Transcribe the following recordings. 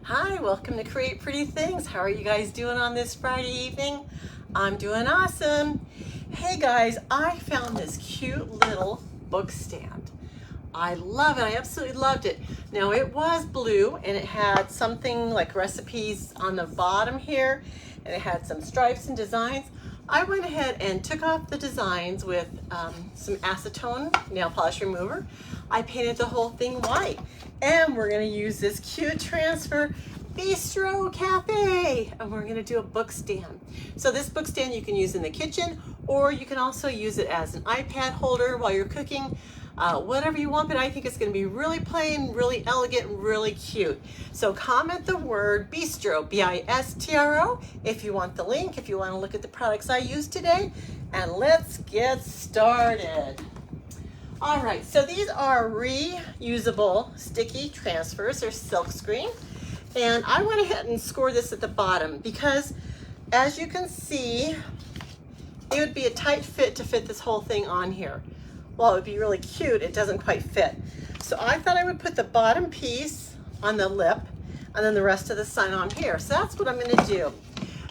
Hi, welcome to Create Pretty Things. How are you guys doing on this Friday evening? I'm doing awesome. Hey guys, I found this cute little book stand. I love it. I absolutely loved it. Now it was blue and it had something like recipes on the bottom here, and it had some stripes and designs. I went ahead and took off the designs with some acetone nail polish remover. I painted the whole thing white, and we're gonna use this cute transfer Bistro Cafe, and we're gonna do a book stand. So this book stand you can use in the kitchen, or you can also use it as an iPad holder while you're cooking. Whatever you want, but I think it's going to be really plain, really elegant, and really cute. So comment the word Bistro, B-I-S-T-R-O, if you want the link, if you want to look at the products I used today, and let's get started. All right, so these are reusable sticky transfers. They're silkscreen, and I went ahead and scored this at the bottom because, as you can see, it would be a tight fit to fit this whole thing on here. Well, it would be really cute. It doesn't quite fit. So I thought I would put the bottom piece on the lip and then the rest of the sign on here. So that's what I'm gonna do.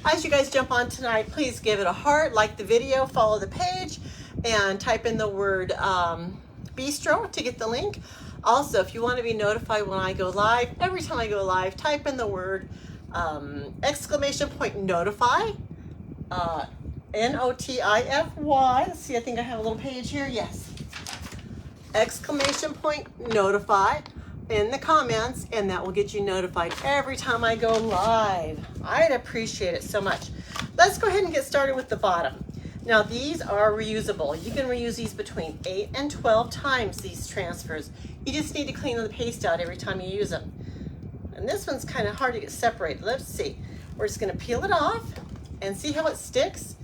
As you guys jump on tonight, please give it a heart, like the video, follow the page, and type in the word Bistro to get the link. Also, if you want to be notified when I go live, every time I go live, type in the word !notify, N-O-T-I-F-Y. Let's see, I think I have a little page here. Yes. !notify in the comments, and that will get you notified every time I go live. I'd appreciate it so much. Let's go ahead and get started with the bottom. Now these are reusable. You can reuse these between 8 and 12 times, these transfers. You just need to clean the paste out every time you use them. And this one's kind of hard to get separated. Let's see. We're just going to peel it off and see how it sticks.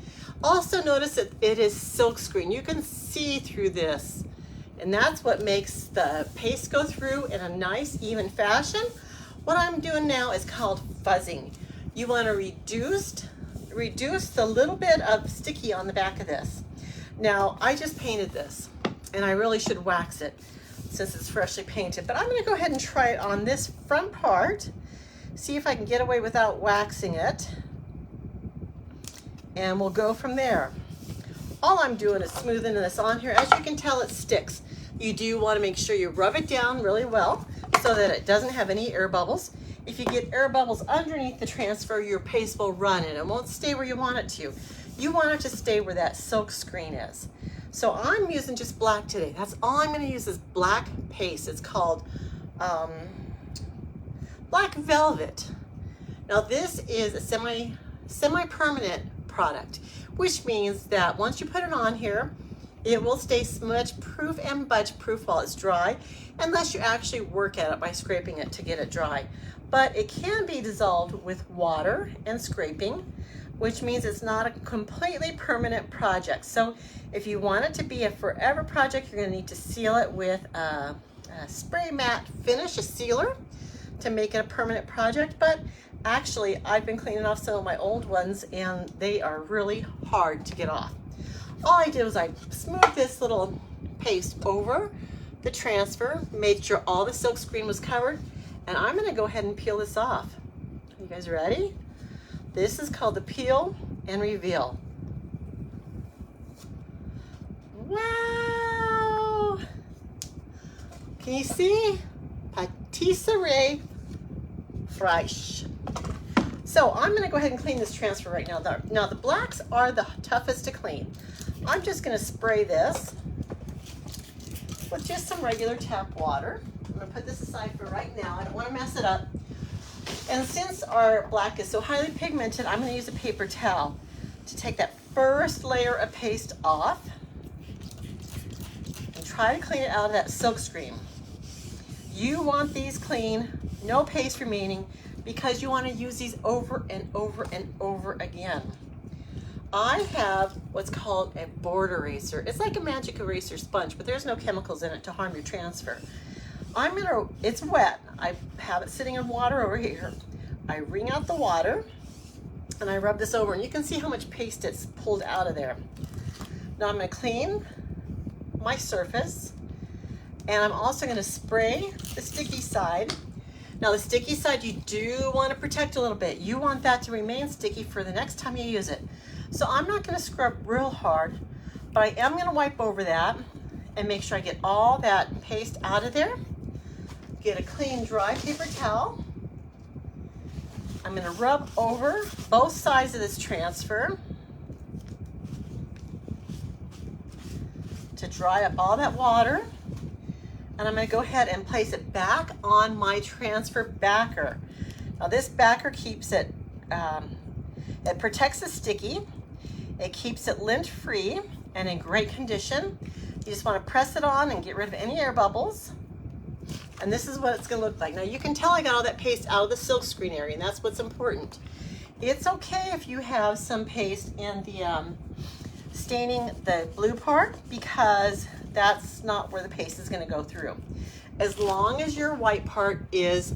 Also notice that it is silkscreen. You can see through this, and that's what makes the paste go through in a nice even fashion. What I'm doing now is called fuzzing. You want to reduce the little bit of sticky on the back of this. Now I just painted this, and I really should wax it since it's freshly painted, but I'm going to go ahead and try it on this front part, see if I can get away without waxing it, and we'll go from there. All I'm doing is smoothing this on here. As you can tell, it sticks. You do want to make sure you rub it down really well so that it doesn't have any air bubbles. If you get air bubbles underneath the transfer, your paste will run and it won't stay where you want it to. You want it to stay where that silk screen is. So I'm using just black today. That's all I'm going to use is black paste. It's called Black Velvet. Now this is a semi-permanent product, which means that once you put it on here, it will stay smudge proof and budge proof while it's dry, unless you actually work at it by scraping it to get it dry. But it can be dissolved with water and scraping, which means it's not a completely permanent project. So if you want it to be a forever project, you're going to need to seal it with a spray matte finish, a sealer, to make it a permanent project. But actually, I've been cleaning off some of my old ones, and they are really hard to get off. All I did was I smoothed this little paste over the transfer, made sure all the silk screen was covered, and I'm going to go ahead and peel this off. You guys ready? This is called the peel and reveal. Wow! Can you see? Patisserie fresh. So I'm going to go ahead and clean this transfer right now. Now the blacks are the toughest to clean. I'm just going to spray this with just some regular tap water. I'm going to put this aside for right now. I don't want to mess it up. And since our black is so highly pigmented, I'm going to use a paper towel to take that first layer of paste off and try to clean it out of that silk screen. You want these clean, no paste remaining, because you want to use these over and over and over again. I have what's called a board eraser. It's like a magic eraser sponge, but there's no chemicals in it to harm your transfer. It's wet. I have it sitting in water over here. I wring out the water and I rub this over, and you can see how much paste it's pulled out of there. Now I'm going to clean my surface, and I'm also going to spray the sticky side. Now the sticky side, you do want to protect a little bit. You want that to remain sticky for the next time you use it. So I'm not going to scrub real hard, but I am going to wipe over that and make sure I get all that paste out of there. Get a clean dry paper towel. I'm going to rub over both sides of this transfer to dry up all that water. And I'm going to go ahead and place it back on my transfer backer. Now this backer keeps it, it protects the sticky, it keeps it lint free and in great condition. You just want to press it on and get rid of any air bubbles. And this is what it's going to look like. Now you can tell I got all that paste out of the silk screen area, and that's what's important. It's okay if you have some paste in the staining the blue part, because that's not where the paste is going to go through. As long as your white part is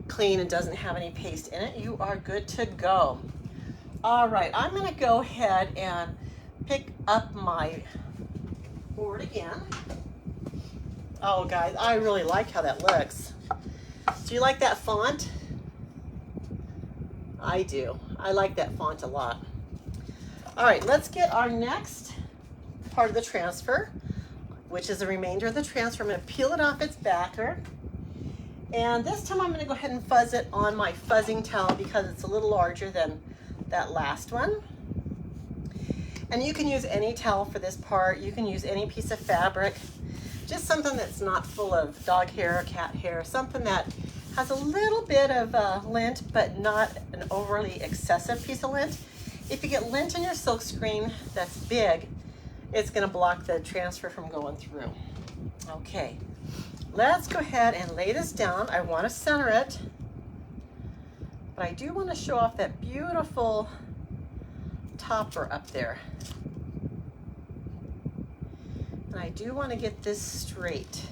clean and doesn't have any paste in it, you are good to go. All right, I'm going to go ahead and pick up my board again. Oh guys, I really like how that looks. Do you like that font? I do. I like that font a lot. All right, let's get our next part of the transfer, which is the remainder of the transfer. I'm going to peel it off its backer. And this time I'm going to go ahead and fuzz it on my fuzzing towel because it's a little larger than that last one. And you can use any towel for this part. You can use any piece of fabric, just something that's not full of dog hair or cat hair, something that has a little bit of lint, but not an overly excessive piece of lint. If you get lint in your silk screen that's big, it's going to block the transfer from going through. Okay, let's go ahead and lay this down. I want to center it, but I do want to show off that beautiful topper up there. And I do want to get this straight.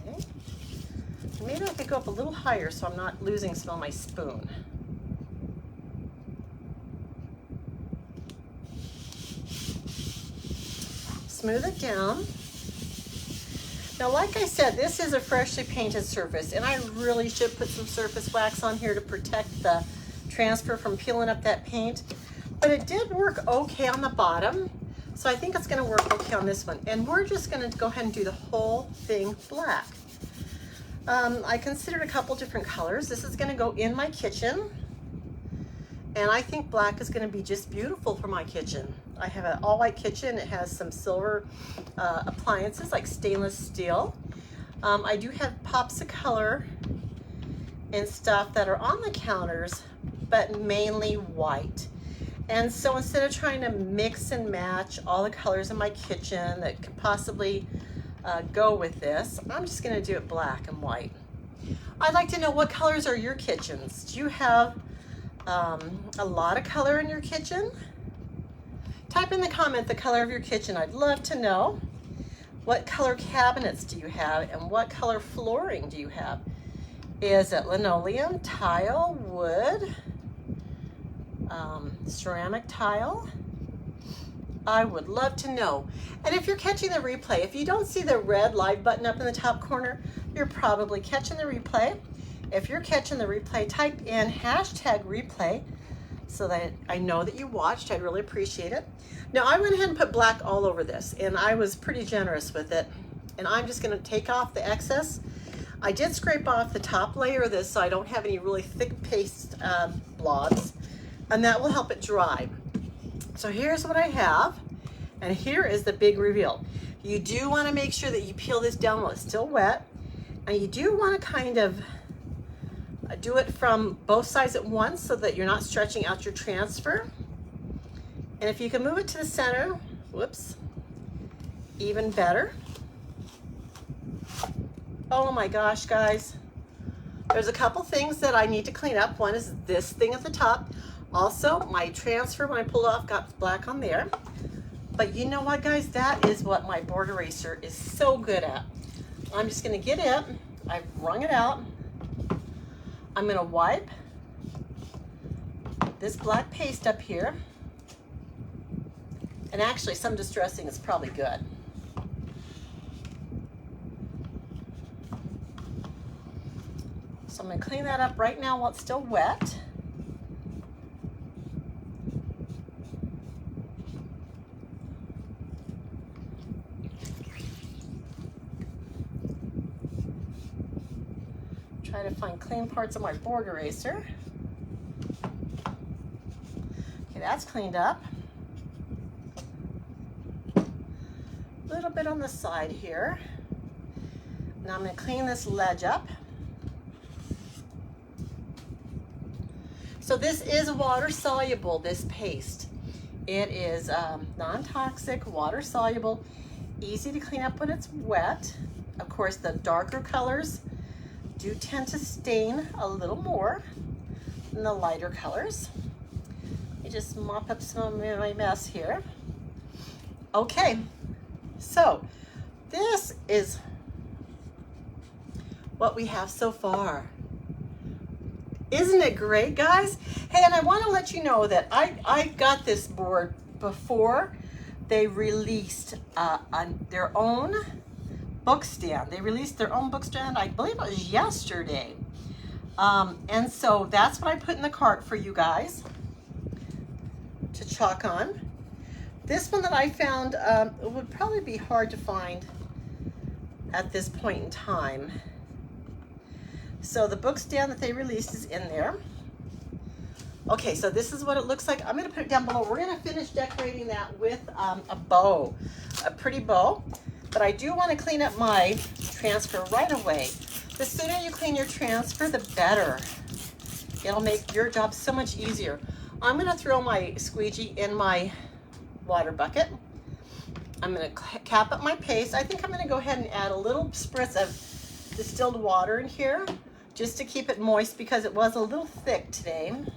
Okay, maybe I could go up a little higher so I'm not losing some of my spoon. Smooth it down. Now, like I said, this is a freshly painted surface, and I really should put some surface wax on here to protect the transfer from peeling up that paint. But it did work okay on the bottom, so I think it's going to work okay on this one. And we're just going to go ahead and do the whole thing black. I considered a couple different colors. This is going to go in my kitchen, and I think black is going to be just beautiful for my kitchen. I have an all-white kitchen. It has some silver appliances like stainless steel. I do have pops of color and stuff that are on the counters, but mainly white. And so instead of trying to mix and match all the colors in my kitchen that could possibly go with this, I'm just going to do it black and white. I'd like to know, what colors are your kitchens? Do you have a lot of color in your kitchen? Type in the comment the color of your kitchen. I'd love to know. What color cabinets do you have, and what color flooring do you have? Is it linoleum, tile, wood, ceramic tile? I would love to know. And if you're catching the replay, if you don't see the red live button up in the top corner, you're probably catching the replay. If you're catching the replay, type in #replay so that I know that you watched. I'd really appreciate it. Now, I went ahead and put black all over this, and I was pretty generous with it. And I'm just going to take off the excess. I did scrape off the top layer of this so I don't have any really thick paste blobs, and that will help it dry. So here's what I have, and here is the big reveal. You do want to make sure that you peel this down while it's still wet, and you do want to kind of do it from both sides at once so that you're not stretching out your transfer. And if you can move it to the center, whoops, even better. Oh my gosh, guys. There's a couple things that I need to clean up. One is this thing at the top. Also, my transfer, when I pulled off, got black on there. But you know what, guys? That is what my board eraser is so good at. I'm just going to get it. I've wrung it out. I'm going to wipe this black paste up here. And actually, some distressing is probably good. So I'm going to clean that up right now while it's still wet. Try to find clean parts of my board eraser. Okay, that's cleaned up. A little bit on the side here. Now I'm going to clean this ledge up. So this is water soluble, this paste. It is non-toxic, water soluble, easy to clean up when it's wet. Of course, the darker colors do tend to stain a little more than the lighter colors. Let me just mop up some of my mess here. Okay, so this is what we have so far. Isn't it great, guys? Hey, and I want to let you know that I got this board before they released their own book stand. They released their own book stand, I believe it was yesterday. And so that's what I put in the cart for you guys to chalk on. This one that I found, it would probably be hard to find at this point in time. So the book stand that they released is in there. Okay, so this is what it looks like. I'm going to put it down below. We're going to finish decorating that with a bow, a pretty bow. But I do want to clean up my transfer right away. The sooner you clean your transfer, the better. It'll make your job so much easier. I'm going to throw my squeegee in my water bucket. I'm going to cap up my paste. I think I'm going to go ahead and add a little spritz of distilled water in here just to keep it moist because it was a little thick today. And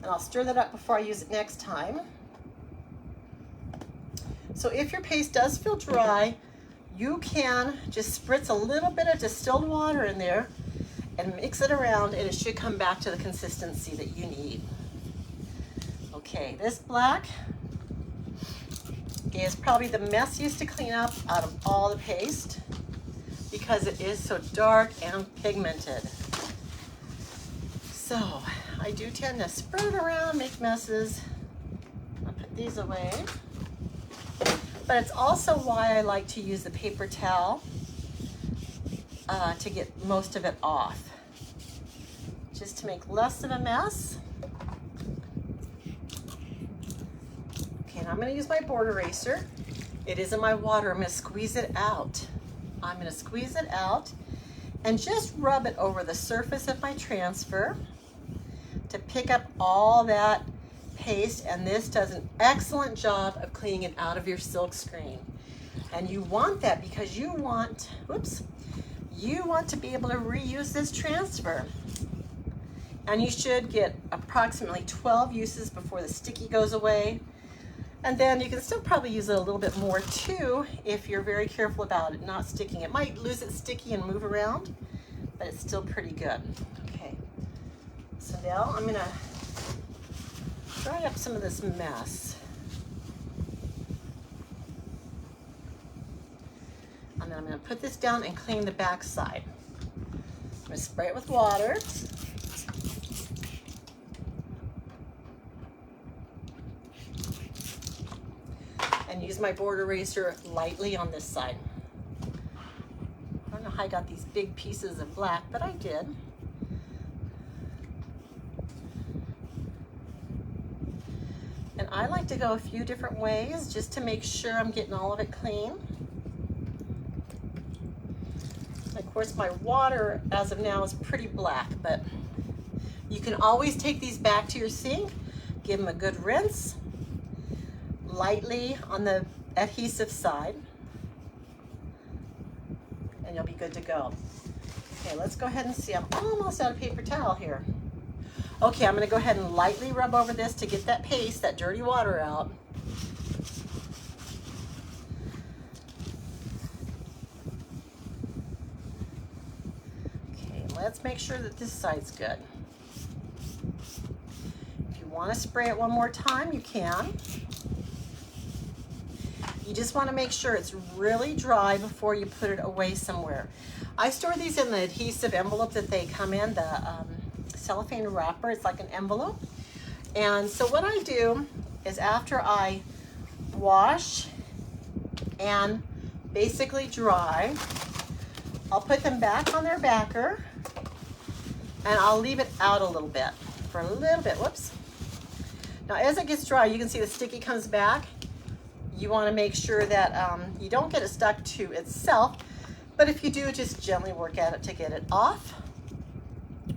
I'll stir that up before I use it next time. So if your paste does feel dry, you can just spritz a little bit of distilled water in there and mix it around, and it should come back to the consistency that you need. Okay, this black is probably the messiest to clean up out of all the paste because it is so dark and pigmented. So I do tend to spread it around, make messes. I'll put these away. But it's also why I like to use the paper towel to get most of it off, just to make less of a mess. Okay, and I'm going to use my board eraser. It is in my water. I'm going to squeeze it out. I'm going to squeeze it out and just rub it over the surface of my transfer to pick up all that paste, and this does an excellent job of cleaning it out of your silk screen. And you want that because you want, you want to be able to reuse this transfer. And you should get approximately 12 uses before the sticky goes away. And then you can still probably use it a little bit more too if you're very careful about it not sticking. It might lose its sticky and move around, but it's still pretty good. Okay, so now I'm gonna dry up some of this mess. And then I'm going to put this down and clean the back side. I'm going to spray it with water. And use my board eraser lightly on this side. I don't know how I got these big pieces of black, but I did. And I like to go a few different ways just to make sure I'm getting all of it clean. Of course, my water as of now is pretty black, but you can always take these back to your sink, give them a good rinse, lightly on the adhesive side, and you'll be good to go. Okay, let's go ahead and see. I'm almost out of paper towel here. Okay, I'm going to go ahead and lightly rub over this to get that paste, that dirty water out. Okay, let's make sure that this side's good. If you want to spray it one more time, you can. You just want to make sure it's really dry before you put it away somewhere. I store these in the adhesive envelope that they come in, the cellophane wrapper. It's like an envelope. And so what I do is after I wash and basically dry, I'll put them back on their backer and I'll leave it out a little bit, for a little bit, whoops. Now as it gets dry, you can see the sticky comes back. You want to make sure that you don't get it stuck to itself, but if you do, just gently work at it to get it off.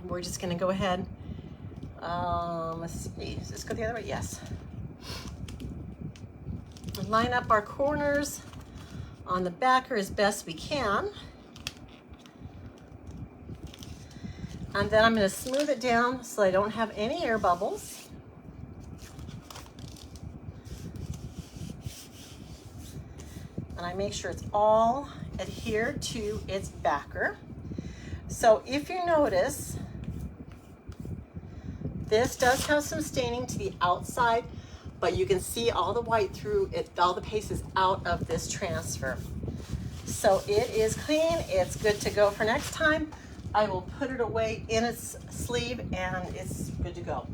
We're just going to go ahead, let's see, does this go the other way? Yes. Line up our corners on the backer as best we can. And then I'm going to smooth it down so I don't have any air bubbles. And I make sure it's all adhered to its backer. So if you notice, this does have some staining to the outside, but you can see all the white through it, all the paste is out of this transfer. So it is clean, it's good to go for next time. I will put it away in its sleeve and it's good to go.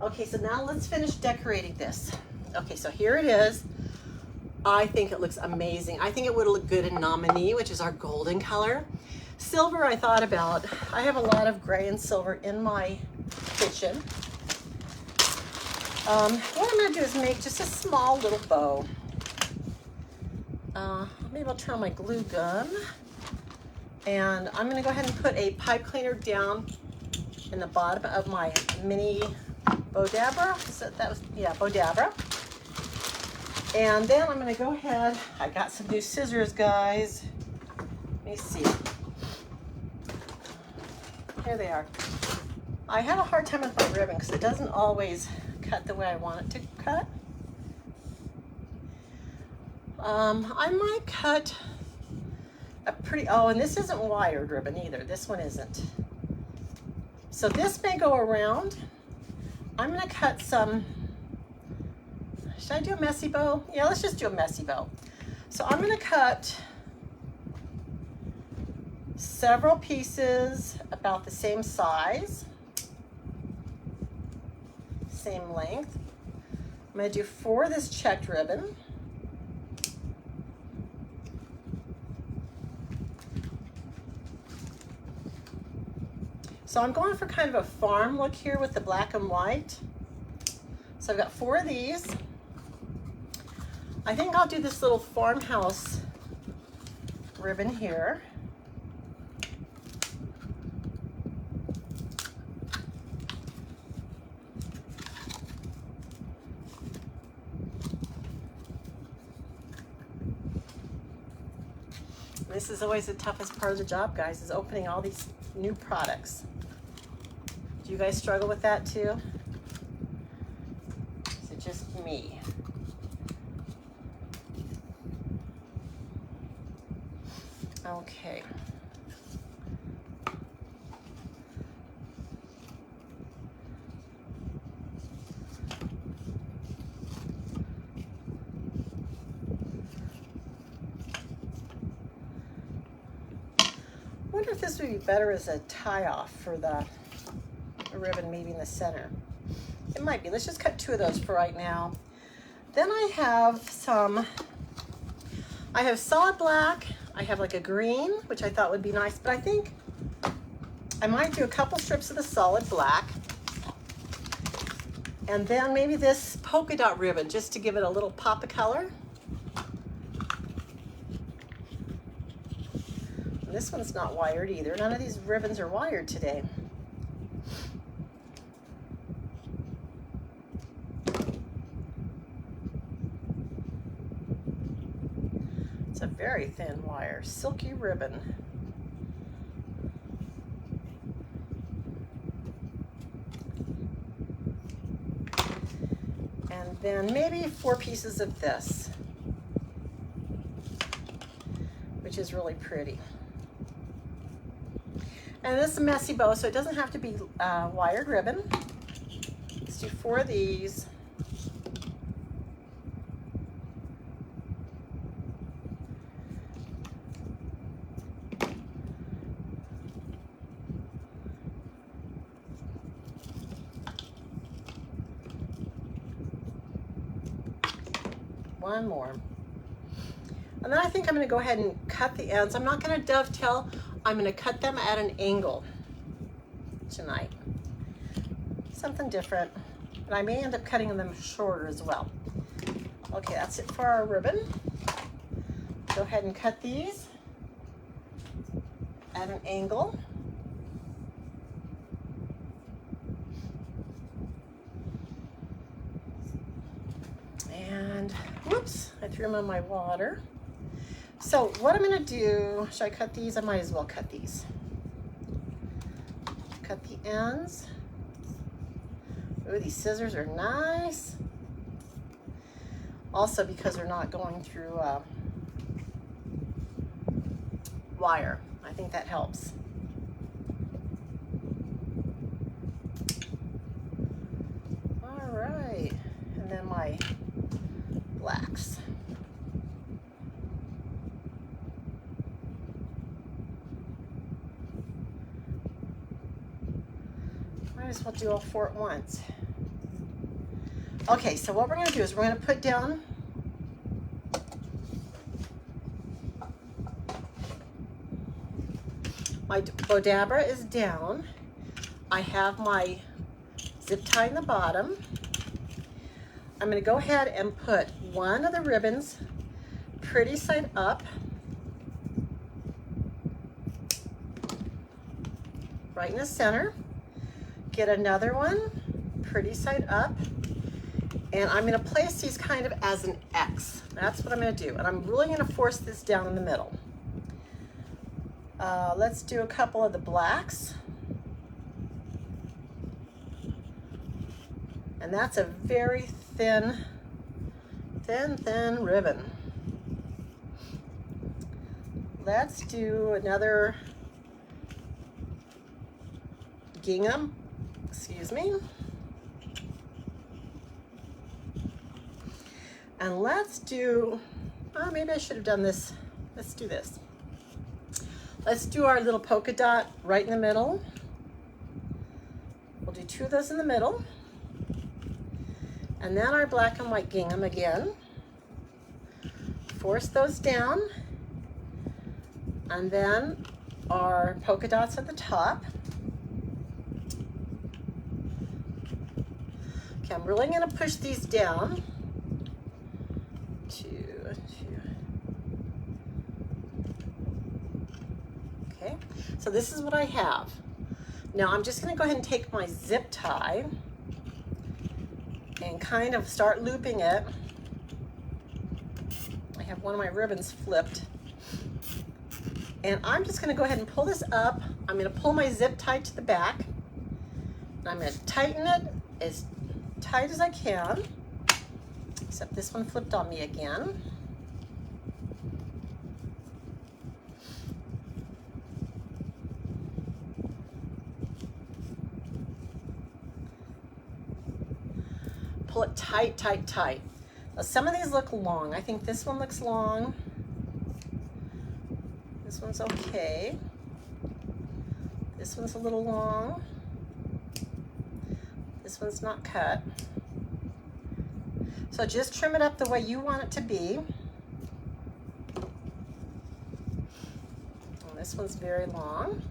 Okay, so now let's finish decorating this. Okay, so here it is. I think it looks amazing. I think it would look good in Nominee, which is our golden color. Silver, I thought about. I have a lot of gray and silver in my kitchen. What I'm gonna do is make just a small little bow. Maybe I'll turn on my glue gun. And I'm gonna go ahead and put a pipe cleaner down in the bottom of my mini Bodabra. So that was, yeah, Bodabra. And then I'm gonna go ahead, I got some new scissors, guys. Let me see. Here they are. I have a hard time with my ribbon because it doesn't always cut the way I want it to cut. I might cut a pretty, oh, and this isn't wired ribbon either. This one isn't. So this may go around. I'm gonna cut some, should I do a messy bow? Yeah, let's just do a messy bow. So I'm gonna cut several pieces about the same size, same length. I'm gonna do 4 of this checked ribbon. So I'm going for kind of a farm look here with the black and white. So I've got 4 of these. I think I'll do this little farmhouse ribbon here. This is always the toughest part of the job, guys, is opening all these new products. Do you guys struggle with that too? Is it just me? Okay. I wonder if this would be better as a tie-off for the ribbon, maybe in the center. It might be. Let's just cut 2 of those for right now. Then I have solid black. I have like a green, which I thought would be nice, but I think I might do a couple strips of the solid black. And then maybe this polka dot ribbon, just to give it a little pop of color. And this one's not wired either. None of these ribbons are wired today. It's a very thin wire, silky ribbon. And then maybe 4 pieces of this, which is really pretty. And this is a messy bow, so it doesn't have to be wired ribbon. Let's do 4 of these. one more. And then I think I'm gonna go ahead and cut the ends. I'm not gonna dovetail, I'm gonna cut them at an angle tonight. Something different. And I may end up cutting them shorter as well. Okay, that's it for our ribbon. Go ahead and cut these at an angle. And whoops, I threw them in my water. So what I'm gonna do, should I cut these? I might as well cut these. Cut the ends. Ooh, these scissors are nice. Also because they're not going through wire. I think that helps. All right, and then my blacks. Might as well do all four at once. Okay, so what we're gonna do is we're gonna put down my Bodabra is down. I have my zip tie in the bottom. I'm gonna go ahead and put one of the ribbons pretty side up. Right in the center. Get another one, pretty side up. And I'm gonna place these kind of as an X. That's what I'm gonna do. And I'm really gonna force this down in the middle. Let's do a couple of the blacks. And that's a very thin ribbon. Let's do another gingham, excuse me. And let's do, oh, maybe I should have done this. Let's do this. Let's do our little polka dot right in the middle. We'll do two of those in the middle. And then our black and white gingham again. Force those down. And then our polka dots at the top. Okay, I'm really gonna push these down. Okay, so this is what I have. Now I'm just gonna go ahead and take my zip tie and kind of start looping it. I have one of my ribbons flipped. And I'm just gonna go ahead and pull this up. I'm gonna pull my zip tie to the back. And I'm gonna tighten it as tight as I can. Except this one flipped on me again. Pull it tight, tight, tight. Now some of these look long. I think this one looks long. This one's okay. This one's a little long. This one's not cut. So just trim it up the way you want it to be. And this one's very long.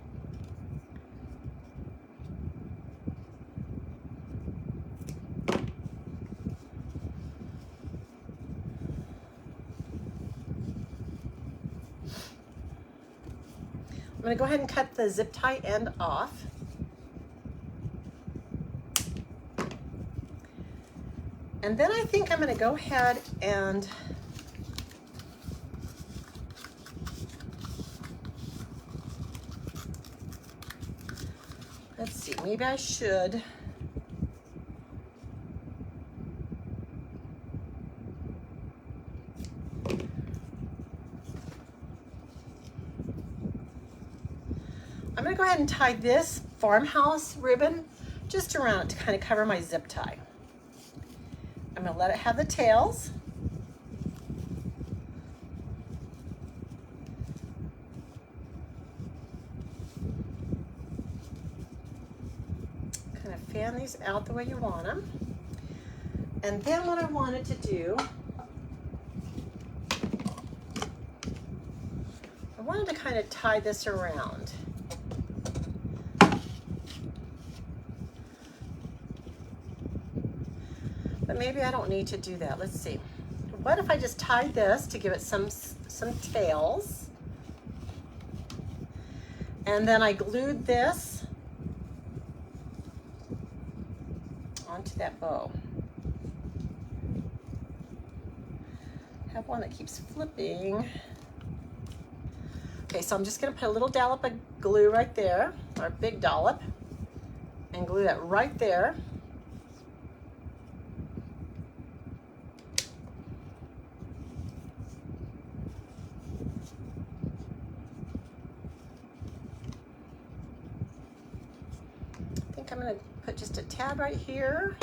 I'm gonna go ahead and cut the zip tie end off. And then I think I'm gonna go ahead and let's see, maybe I should I'm gonna go ahead and tie this farmhouse ribbon just around it to kind of cover my zip tie. I'm gonna let it have the tails. Kind of fan these out the way you want them. And then what I wanted to do wanted to kind of tie this around. But maybe I don't need to do that. Let's see. What if I just tied this to give it some tails? And then I glued this onto that bow. Have one that keeps flipping. Okay, so I'm just gonna put a little dollop of glue right there, or a big dollop, and glue that right there. I think I'm gonna put just a tab right here.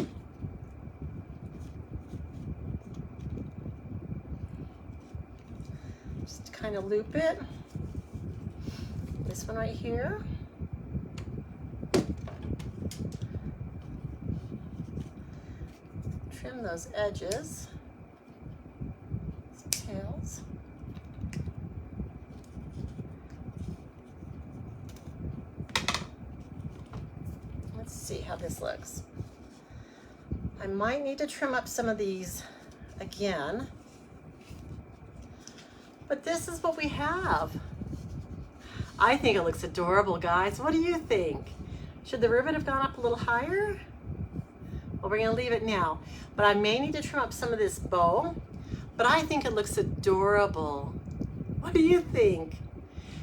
Just kind of loop it. This one right here. Trim those edges, some tails. Let's see how this looks. I might need to trim up some of these again, but this is what we have. I think it looks adorable, guys. What do you think? Should the ribbon have gone up a little higher? Well, we're gonna leave it now, but I may need to trim up some of this bow, but I think it looks adorable. What do you think?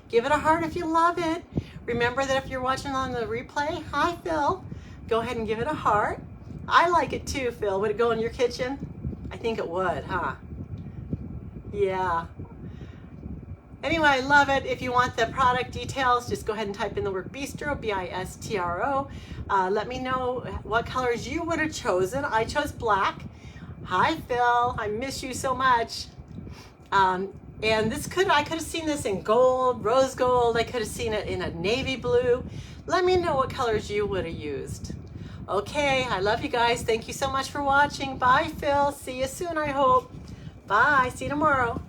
Give it a heart if you love it. Remember that if you're watching on the replay, hi Phil, go ahead and give it a heart. I like it too, Phil. Would it go in your kitchen? I think it would, huh? Yeah. Anyway, I love it. If you want the product details, just go ahead and type in the word Bistro, B-I-S-T-R-O. Let me know what colors you would have chosen. I chose black. Hi, Phil. I miss you so much. And I could have seen this in gold, rose gold. I could have seen it in a navy blue. Let me know what colors you would have used. Okay, I love you guys. Thank you so much for watching. Bye, Phil. See you soon, I hope. Bye. See you tomorrow.